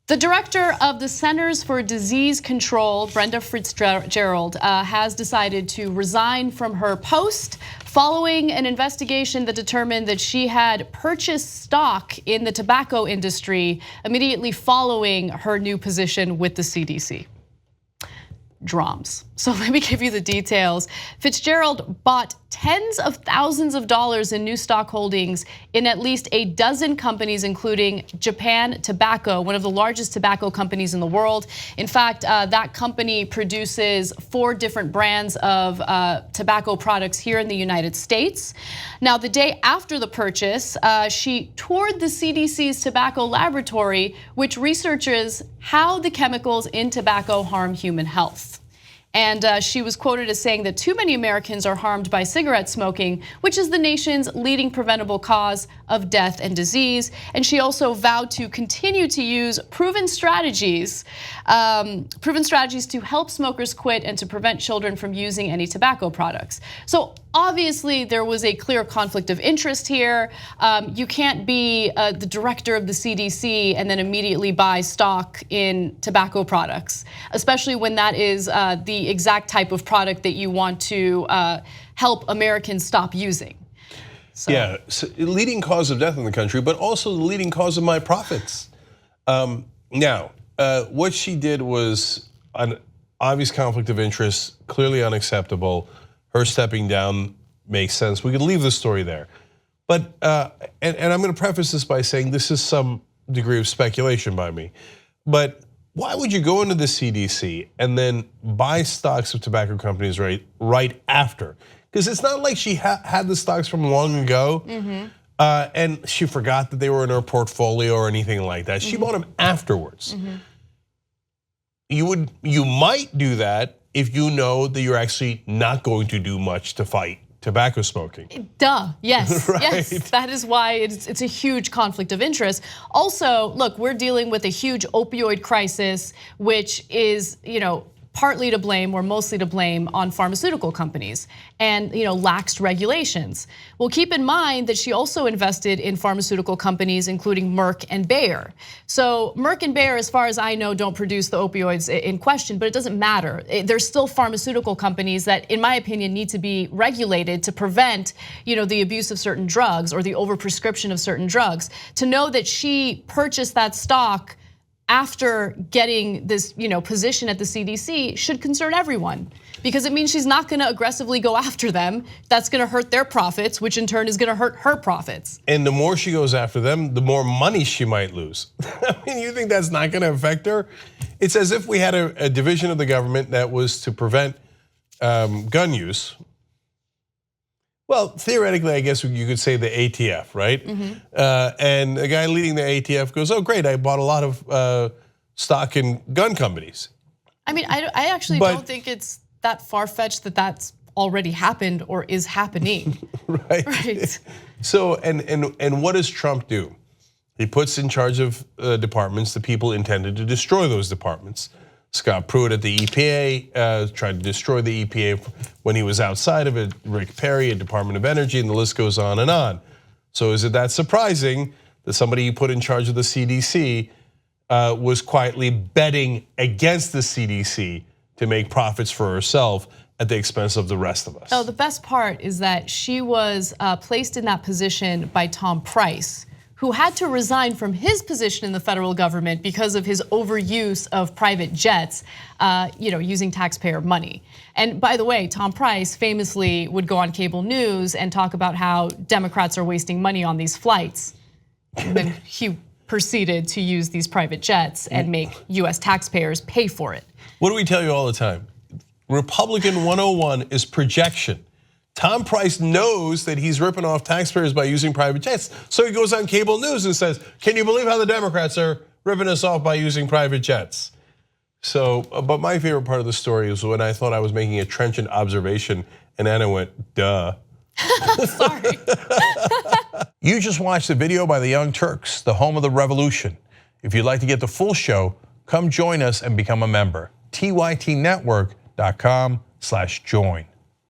The director of the Centers for Disease Control, Brenda Fitzgerald, has decided to resign from her post following an investigation that determined that she had purchased stock in the tobacco industry immediately following her new position with the CDC. Drums. So let me give you the details. Fitzgerald bought tens of thousands of dollars in new stock holdings in at least a dozen companies, including Japan Tobacco, one of the largest tobacco companies in the world. In fact, that company produces 4 different brands of tobacco products here in the United States. Now, the day after the purchase, she toured the CDC's tobacco laboratory, which researches how the chemicals in tobacco harm human health. And she was quoted as saying that too many Americans are harmed by cigarette smoking, which is the nation's leading preventable cause of death and disease. And she also vowed to continue to use proven strategies to help smokers quit and to prevent children from using any tobacco products. So obviously there was a clear conflict of interest here. You can't be the director of the CDC and then immediately buy stock in tobacco products, especially when that is the exact type of product that you want to help Americans stop using. So. Yeah, so leading cause of death in the country, but also the leading cause of my profits. Now, what she did was an obvious conflict of interest, clearly unacceptable. Her stepping down makes sense. We could leave the story there. But, and I'm gonna preface this by saying this is some degree of speculation by me. But why would you go into the CDC and then buy stocks of tobacco companies right after? Because it's not like she had the stocks from long ago, and she forgot that they were in her portfolio or anything like that. She bought them afterwards. You might do that if you know that you're actually not going to do much to fight tobacco smoking. Duh, yes, right? yes, that is why it's a huge conflict of interest. Also, look, we're dealing with a huge opioid crisis, which is, partly to blame or mostly to blame on pharmaceutical companies and lax regulations. Well, keep in mind that she also invested in pharmaceutical companies including Merck and Bayer. So Merck and Bayer, as far as I know, don't produce the opioids in question, but it doesn't matter. There's still pharmaceutical companies that, in my opinion, need to be regulated to prevent the abuse of certain drugs or the overprescription of certain drugs. To know that she purchased that stock after getting this position at the CDC should concern everyone, because it means she's not gonna aggressively go after them. That's gonna hurt their profits, which in turn is gonna hurt her profits. And the more she goes after them, the more money she might lose. I mean, you think that's not gonna affect her? It's as if we had a division of the government that was to prevent gun use. Well, theoretically, I guess you could say the ATF, right? And the guy leading the ATF goes, "Oh, great! I bought a lot of stock in gun companies." I mean, I actually don't think it's that far-fetched that that's already happened or is happening. Right. So, and what does Trump do? He puts in charge of departments the people intended to destroy those departments. Scott Pruitt at the EPA tried to destroy the EPA when he was outside of it. Rick Perry at Department of Energy, and the list goes on and on. So is it that surprising that somebody you put in charge of the CDC was quietly betting against the CDC to make profits for herself at the expense of the rest of us? Oh, the best part is that she was placed in that position by Tom Price, who had to resign from his position in the federal government because of his overuse of private jets, using taxpayer money. And by the way, Tom Price famously would go on cable news and talk about how Democrats are wasting money on these flights. And then he proceeded to use these private jets and make US taxpayers pay for it. What do we tell you all the time? Republican 101 is projection. Tom Price knows that he's ripping off taxpayers by using private jets. So he goes on cable news and says, "Can you believe how the Democrats are ripping us off by using private jets?" So, but my favorite part of the story is when I thought I was making a trenchant observation and Anna went, "Duh." Sorry. You just watched the video by the Young Turks, the home of the revolution. If you'd like to get the full show, come join us and become a member. TYTnetwork.com/join.